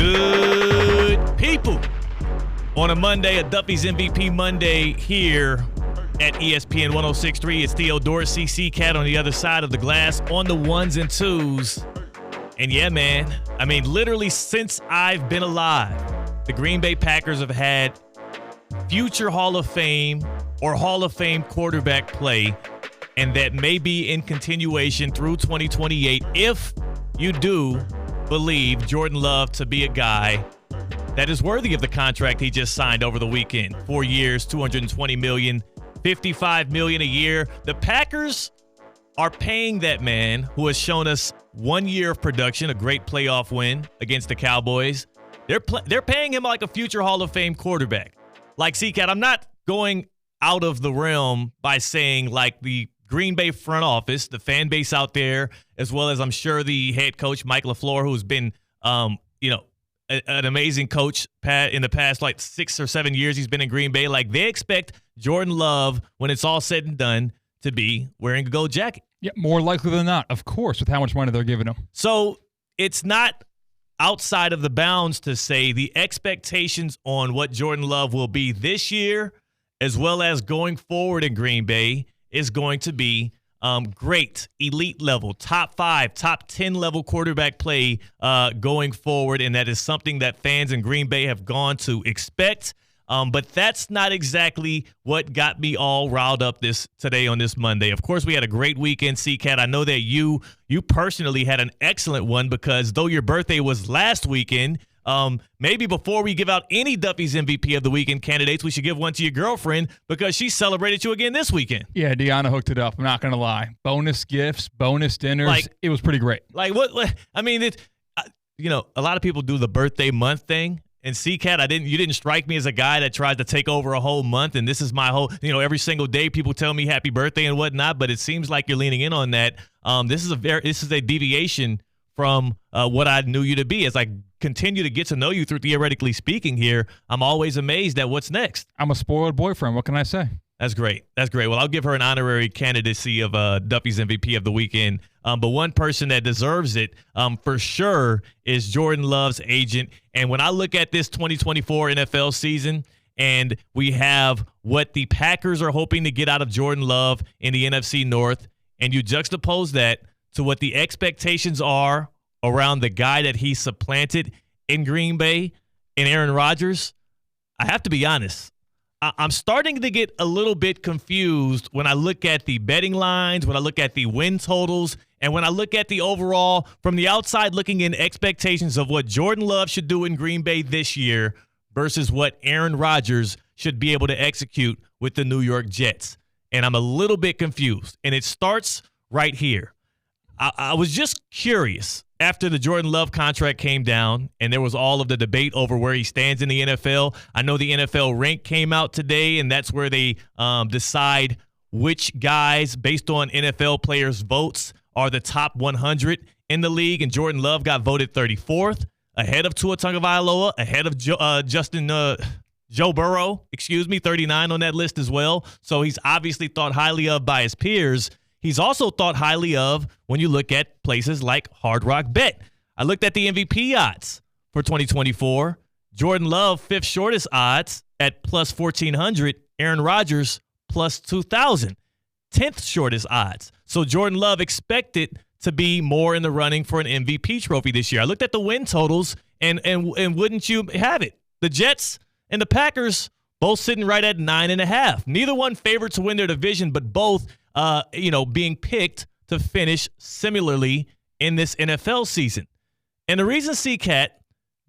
Good people. On a Monday, a Duffy's MVP Monday here at ESPN 106.3. It's Theo Dorsey, C-Cat on the other side of the glass on the ones and twos. And yeah, man, I mean, literally since I've been alive, the Green Bay Packers have had future Hall of Fame or Hall of Fame quarterback play, and that may be in continuation through 2028 if you do believe Jordan Love to be a guy that is worthy of the contract he just signed over the weekend. 4 years, $220 million, $55 million a year. The Packers are paying that man who has shown us 1 year of production, a great playoff win against the Cowboys. They're paying him like a future Hall of Fame quarterback. Like C-Cat, I'm not going out of the realm by saying like the Green Bay front office, the fan base out there, as well as I'm sure the head coach, Mike LaFleur, who's been, an amazing coach in the past like 6 or 7 years he's been in Green Bay. Like they expect Jordan Love, when it's all said and done, to be wearing a gold jacket. Yeah, more likely than not, of course, with how much money they're giving him. So it's not outside of the bounds to say the expectations on what Jordan Love will be this year, as well as going forward in Green Bay, is going to be great, elite level, top 5, top 10 level quarterback play going forward. And that is something that fans in Green Bay have gone to expect. But that's not exactly what got me all riled up today on this Monday. Of course, we had a great weekend, C-Cat. I know that you personally had an excellent one because though your birthday was last weekend, maybe before we give out any Duffy's MVP of the weekend candidates, we should give one to your girlfriend because she celebrated you again this weekend. Yeah, Deanna hooked it up. I'm not going to lie. Bonus gifts, bonus dinners. It was pretty great. Like what I mean, a lot of people do the birthday month thing. And C-Cat, you didn't strike me as a guy that tries to take over a whole month. And this is my whole, every single day people tell me happy birthday and whatnot. But it seems like you're leaning in on that. This is a deviation from what I knew you to be. As I continue to get to know you through theoretically speaking here, I'm always amazed at what's next. I'm a spoiled boyfriend. What can I say? That's great. That's great. Well, I'll give her an honorary candidacy of Duffy's MVP of the weekend. But one person that deserves it for sure is Jordan Love's agent. And when I look at this 2024 NFL season and we have what the Packers are hoping to get out of Jordan Love in the NFC North, and you juxtapose that to what the expectations are around the guy that he supplanted in Green Bay, in Aaron Rodgers, I have to be honest. I'm starting to get a little bit confused when I look at the betting lines, when I look at the win totals, and when I look at the overall, from the outside looking in, expectations of what Jordan Love should do in Green Bay this year versus what Aaron Rodgers should be able to execute with the New York Jets. And I'm a little bit confused. And it starts right here. I was just curious after the Jordan Love contract came down and there was all of the debate over where he stands in the NFL. I know the NFL rank came out today, and that's where they decide which guys, based on NFL players' votes, are the top 100 in the league. And Jordan Love got voted 34th, ahead of Tua Tagovailoa, ahead of Joe Burrow, 39 on that list as well. So he's obviously thought highly of by his peers. He's also thought highly of when you look at places like Hard Rock Bet. I looked at the MVP odds for 2024. Jordan Love, 5th shortest odds at plus 1,400. Aaron Rodgers, plus 2,000. 10th shortest odds. So Jordan Love expected to be more in the running for an MVP trophy this year. I looked at the win totals, and wouldn't you have it? The Jets and the Packers both sitting right at 9.5. Neither one favored to win their division, but both being picked to finish similarly in this NFL season. And the reason, C-Cat,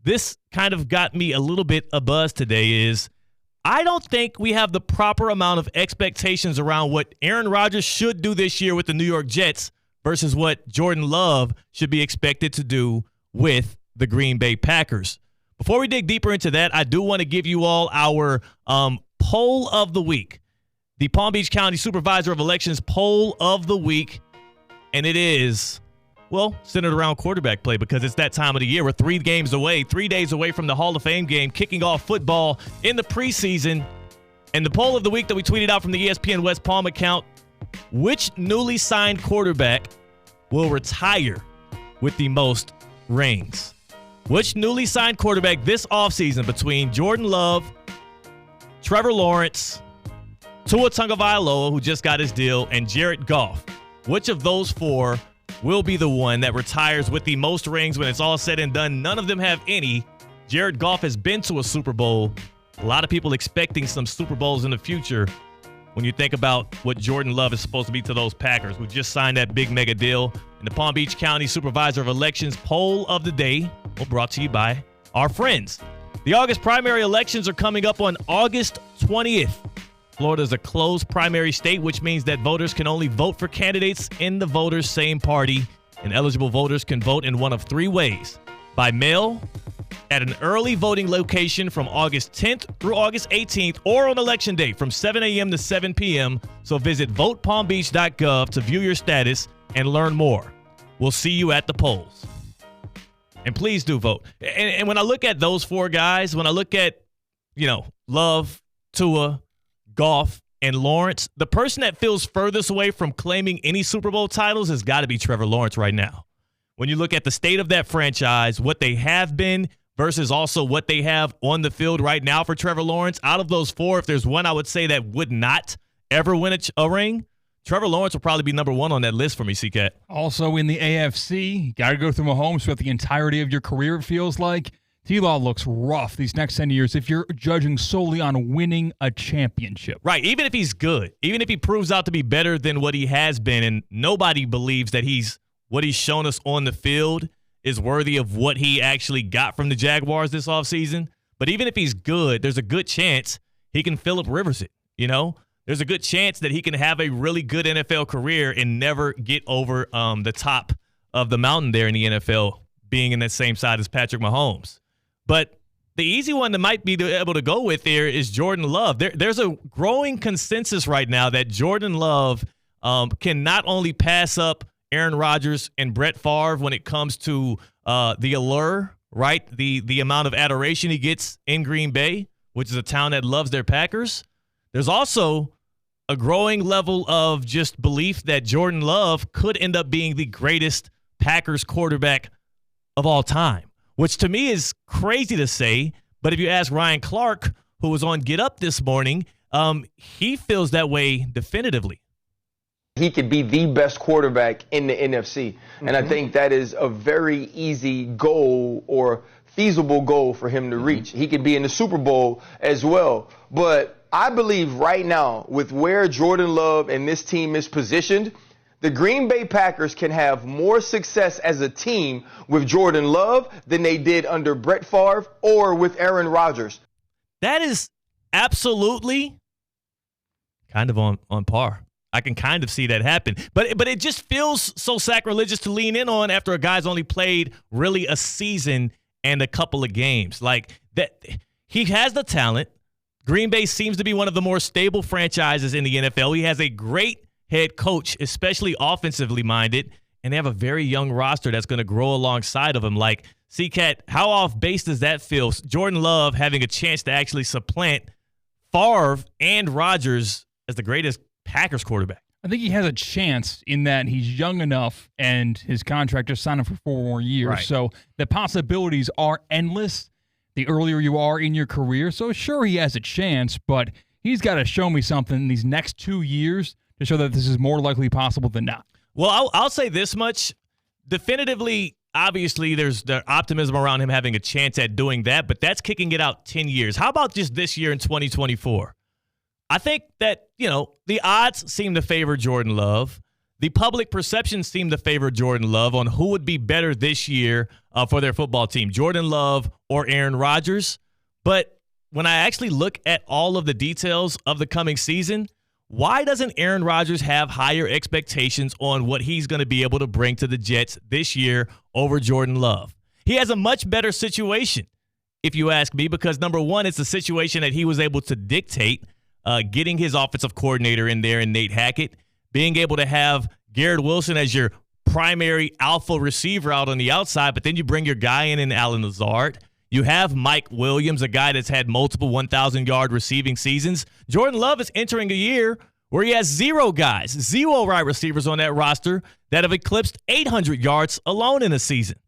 this kind of got me a little bit abuzz today is I don't think we have the proper amount of expectations around what Aaron Rodgers should do this year with the New York Jets versus what Jordan Love should be expected to do with the Green Bay Packers. Before we dig deeper into that, I do want to give you all our poll of the week. The Palm Beach County Supervisor of Elections poll of the week. And it is, centered around quarterback play because it's that time of the year. We're 3 days away from the Hall of Fame game, kicking off football in the preseason. And the poll of the week that we tweeted out from the ESPN West Palm account, which newly signed quarterback will retire with the most rings? Which newly signed quarterback this offseason between Jordan Love, Trevor Lawrence, Tua Tagovailoa, who just got his deal, and Jared Goff, which of those four will be the one that retires with the most rings when it's all said and done? None of them have any. Jared Goff has been to a Super Bowl. A lot of people expecting some Super Bowls in the future when you think about what Jordan Love is supposed to be to those Packers, who just signed that big mega deal. And the Palm Beach County Supervisor of Elections poll of the day, brought to you by our friends. The August primary elections are coming up on August 20th. Florida is a closed primary state, which means that voters can only vote for candidates in the voters' same party, and eligible voters can vote in one of three ways: by mail, at an early voting location from August 10th through August 18th, or on Election Day from 7 a.m. to 7 p.m. So visit votepalmbeach.gov to view your status and learn more. We'll see you at the polls. And please do vote. And when I look at those four guys, when I look at, Love, Tua, Goff, and Lawrence, the person that feels furthest away from claiming any Super Bowl titles has got to be Trevor Lawrence right now. When you look at the state of that franchise, what they have been versus also what they have on the field right now for Trevor Lawrence, out of those four, if there's one I would say that would not ever win a ring, Trevor Lawrence will probably be number one on that list for me, C-Cat. Also in the AFC, you got to go through Mahomes throughout the entirety of your career, it feels like. T-Law looks rough these next 10 years if you're judging solely on winning a championship. Right, even if he's good, even if he proves out to be better than what he has been, and nobody believes that what he's shown us on the field is worthy of what he actually got from the Jaguars this offseason. But even if he's good, there's a good chance he can Phillip Rivers it, There's a good chance that he can have a really good NFL career and never get over the top of the mountain there in the NFL, being in that same side as Patrick Mahomes. But the easy one that might be able to go with there is Jordan Love. There's a growing consensus right now that Jordan Love can not only pass up Aaron Rodgers and Brett Favre when it comes to the allure, right? The amount of adoration he gets in Green Bay, which is a town that loves their Packers. There's also a growing level of just belief that Jordan Love could end up being the greatest Packers quarterback of all time, which to me is crazy to say. But if you ask Ryan Clark, who was on Get Up this morning, he feels that way definitively. He could be the best quarterback in the NFC. And I think that is a very easy goal or feasible goal for him to reach. He could be in the Super Bowl as well. But I believe right now, with where Jordan Love and this team is positioned, the Green Bay Packers can have more success as a team with Jordan Love than they did under Brett Favre or with Aaron Rodgers. That is absolutely kind of on par. I can kind of see that happen. But it just feels so sacrilegious to lean in on after a guy's only played really a season and a couple of games. Like that, he has the talent. Green Bay seems to be one of the more stable franchises in the NFL. He has a great head coach, especially offensively minded, and they have a very young roster that's going to grow alongside of him. Like, C-Cat, how off base does that feel? Jordan Love having a chance to actually supplant Favre and Rodgers as the greatest Packers quarterback. I think he has a chance in that he's young enough and his contract just signed him for 4 more years. Right. So the possibilities are endless the earlier you are in your career. So sure, he has a chance, but he's got to show me something in these next 2 years to show that this is more likely possible than not. Well, I'll say this much. Definitively, obviously, there's the optimism around him having a chance at doing that, but that's kicking it out 10 years. How about just this year in 2024? I think that, the odds seem to favor Jordan Love. The public perception seem to favor Jordan Love on who would be better this year for their football team, Jordan Love or Aaron Rodgers. But when I actually look at all of the details of the coming season, why doesn't Aaron Rodgers have higher expectations on what he's going to be able to bring to the Jets this year over Jordan Love? He has a much better situation, if you ask me, because number one, it's a situation that he was able to dictate, getting his offensive coordinator in there and Nate Hackett, being able to have Garrett Wilson as your primary alpha receiver out on the outside, but then you bring your guy in Allen Lazard. You have Mike Williams, a guy that's had multiple 1,000-yard receiving seasons. Jordan Love is entering a year where he has 0 wide receivers on that roster that have eclipsed 800 yards alone in a season.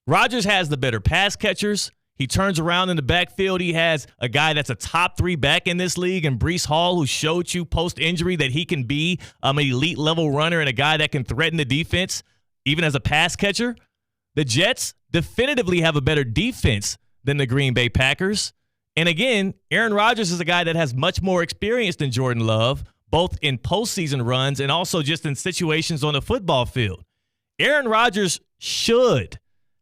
Rodgers has the better pass catchers. He turns around in the backfield. He has a guy that's a top 3 back in this league, and Breece Hall, who showed you post-injury that he can be an elite-level runner and a guy that can threaten the defense, even as a pass catcher. The Jets definitively have a better defense than the Green Bay Packers. And again, Aaron Rodgers is a guy that has much more experience than Jordan Love, both in postseason runs and also just in situations on the football field. Aaron Rodgers should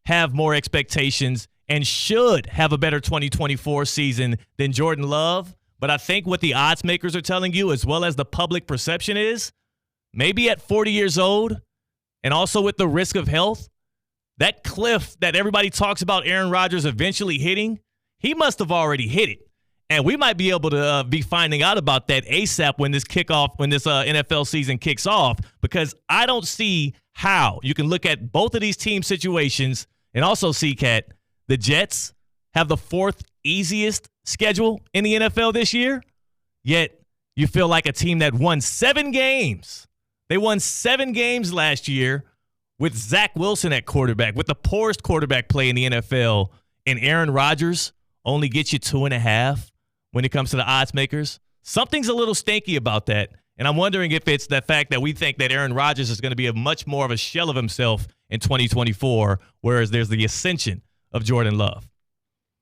have more expectations and should have a better 2024 season than Jordan Love. But I think what the odds makers are telling you, as well as the public perception, is maybe at 40 years old and also with the risk of health, that cliff that everybody talks about Aaron Rodgers eventually hitting, he must have already hit it. And we might be able to be finding out about that ASAP when this NFL season kicks off, because I don't see how you can look at both of these team situations and also see, Cat, the Jets have the 4th easiest schedule in the NFL this year, yet you feel like a team that won 7 games. They won 7 games last year with Zach Wilson at quarterback, with the poorest quarterback play in the NFL, and Aaron Rodgers only gets you 2.5 when it comes to the odds makers. Something's a little stinky about that, and I'm wondering if it's the fact that we think that Aaron Rodgers is going to be a much more of a shell of himself in 2024, whereas there's the ascension of Jordan Love.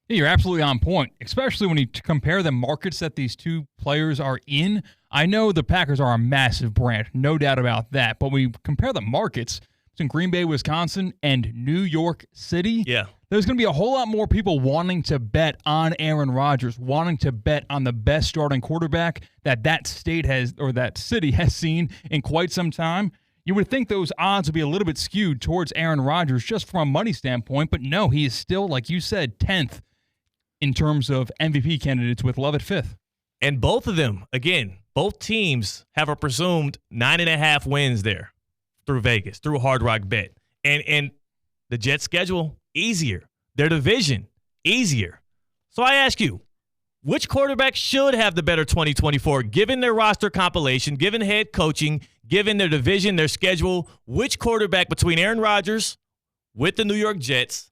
Yeah, you're absolutely on point, especially when you compare the markets that these two players are in. I know the Packers are a massive brand, no doubt about that, but when you compare the markets between Green Bay, Wisconsin, and New York City, there's going to be a whole lot more people wanting to bet on Aaron Rodgers, wanting to bet on the best starting quarterback that state has, or that city has seen in quite some time. You would think those odds would be a little bit skewed towards Aaron Rodgers just from a money standpoint, but no, he is still, like you said, 10th in terms of MVP candidates with Love at 5th. And both of them, again, both teams have a presumed 9.5 wins there through Vegas, through Hard Rock Bet. And the Jets' schedule, easier. Their division, easier. So I ask you, which quarterback should have the better 2024, given their roster compilation, given head coaching, given their division, their schedule? Which quarterback between Aaron Rodgers with the New York Jets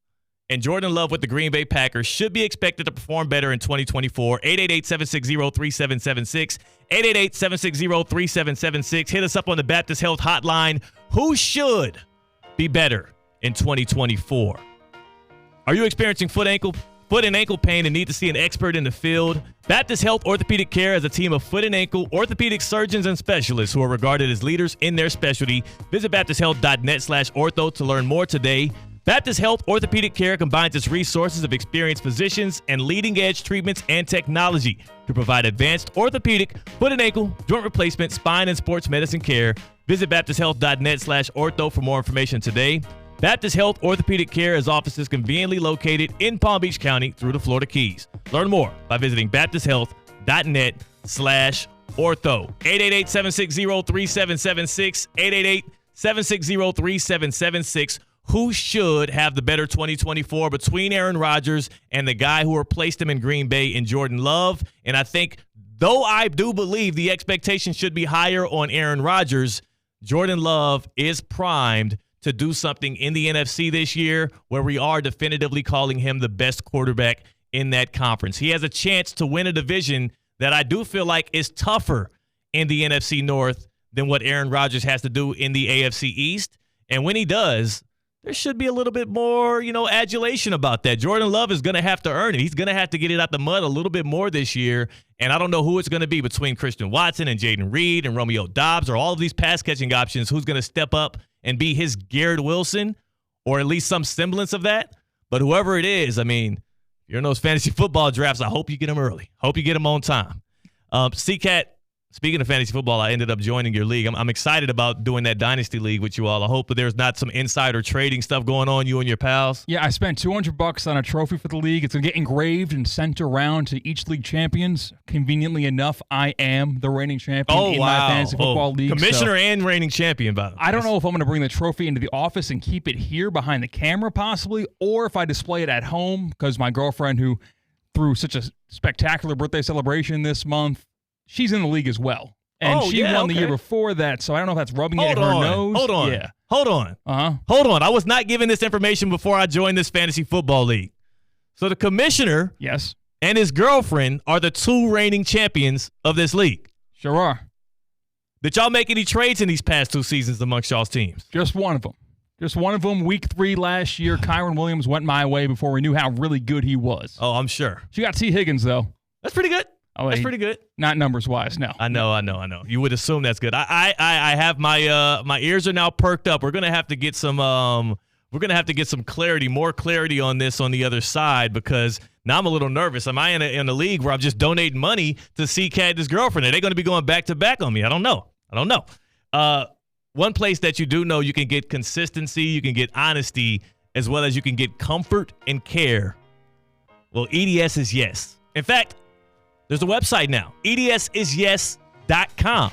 and Jordan Love with the Green Bay Packers should be expected to perform better in 2024? 888-760-3776. 888-760-3776. Hit us up on the Baptist Health Hotline. Who should be better in 2024? Are you experiencing foot and ankle pain and need to see an expert in the field? Baptist Health Orthopedic Care is a team of foot and ankle orthopedic surgeons and specialists who are regarded as leaders in their specialty. Visit baptisthealth.net/ortho to learn more today. Baptist Health Orthopedic Care combines its resources of experienced physicians and leading-edge treatments and technology to provide advanced orthopedic, foot and ankle, joint replacement, spine, and sports medicine care. Visit baptisthealth.net/ortho for more information today. Baptist Health Orthopedic Care has offices conveniently located in Palm Beach County through the Florida Keys. Learn more by visiting baptisthealth.net/ortho. 888-760-3776. 888-760-3776. Who should have the better 2024 between Aaron Rodgers and the guy who replaced him in Green Bay in Jordan Love? And I think, though I do believe the expectation should be higher on Aaron Rodgers, Jordan Love is primed to do something in the NFC this year where we are definitively calling him the best quarterback in that conference. He has a chance to win a division that I do feel like is tougher in the NFC North than what Aaron Rodgers has to do in the AFC East. And when he does, there should be a little bit more, adulation about that. Jordan Love is going to have to earn it. He's going to have to get it out the mud a little bit more this year. And I don't know who it's going to be between Christian Watson and Jaden Reed and Romeo Doubs or all of these pass-catching options. Who's going to step up and be his Garrett Wilson, or at least some semblance of that? But whoever it is, you're in those fantasy football drafts, I hope you get them early. Hope you get them on time. C-Cat, speaking of fantasy football, I ended up joining your league. I'm excited about doing that Dynasty League with you all. I hope that there's not some insider trading stuff going on, you and your pals. Yeah, I spent $200 on a trophy for the league. It's going to get engraved and sent around to each league champions. Conveniently enough, I am the reigning champion in my fantasy football league. Commissioner and reigning champion, by the way. I don't know if I'm going to bring the trophy into the office and keep it here behind the camera possibly, or if I display it at home, because my girlfriend, who threw such a spectacular birthday celebration this month, she's in the league as well. And Oh, she yeah, won the okay. year before that, so I don't know if that's rubbing it in her nose. Hold on. Yeah. Hold on. Uh-huh. Hold on. I was not given this information before I joined this fantasy football league. So the commissioner Yes. and his girlfriend are the 2 reigning champions of this league. Sure are. Did y'all make any trades in these past 2 seasons amongst y'all's teams? Just one of them. Just one of them. Week 3 last year, Kyron Williams went my way before we knew how really good he was. Oh, I'm sure. She got T. Higgins, though. That's pretty good. Oh, That's pretty good. Not numbers-wise, no. I know. You would assume that's good. I have my ears are now perked up. We're gonna have to get some clarity, more clarity on this on the other side, because now I'm a little nervous. Am I in a league where I'm just donating money to C-Cat and his girlfriend? Are they going to be going back to back on me? I don't know. One place that you do know you can get consistency, you can get honesty, as well as you can get comfort and care. Well, EDS is yes. In fact, there's a website now, edsisyes.com.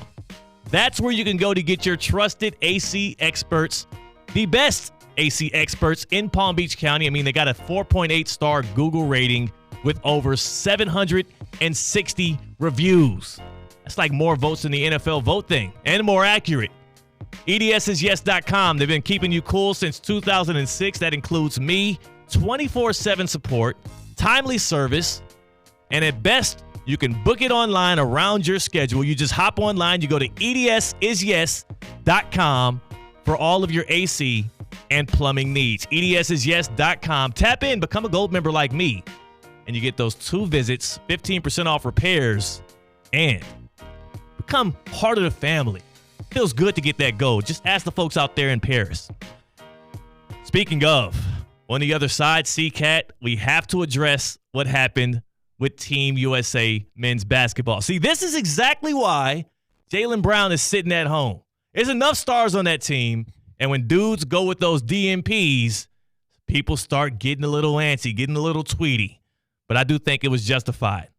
That's where you can go to get your trusted AC experts, the best AC experts in Palm Beach County. I mean, they got a 4.8 star Google rating with over 760 reviews. That's like more votes than the NFL vote thing, and more accurate. edsisyes.com. They've been keeping you cool since 2006. That includes me, 24/7 support, timely service, and at best, you can book it online around your schedule. You just hop online. You go to edsisyes.com for all of your AC and plumbing needs. edsisyes.com. Tap in, become a gold member like me, and you get those 2 visits, 15% off repairs, and become part of the family. Feels good to get that gold. Just ask the folks out there in Paris. Speaking of, on the other side, C-Cat, we have to address what happened with Team USA men's basketball. See, this is exactly why Jaylen Brown is sitting at home. There's enough stars on that team, and when dudes go with those DMPs, people start getting a little antsy, getting a little tweety. But I do think it was justified.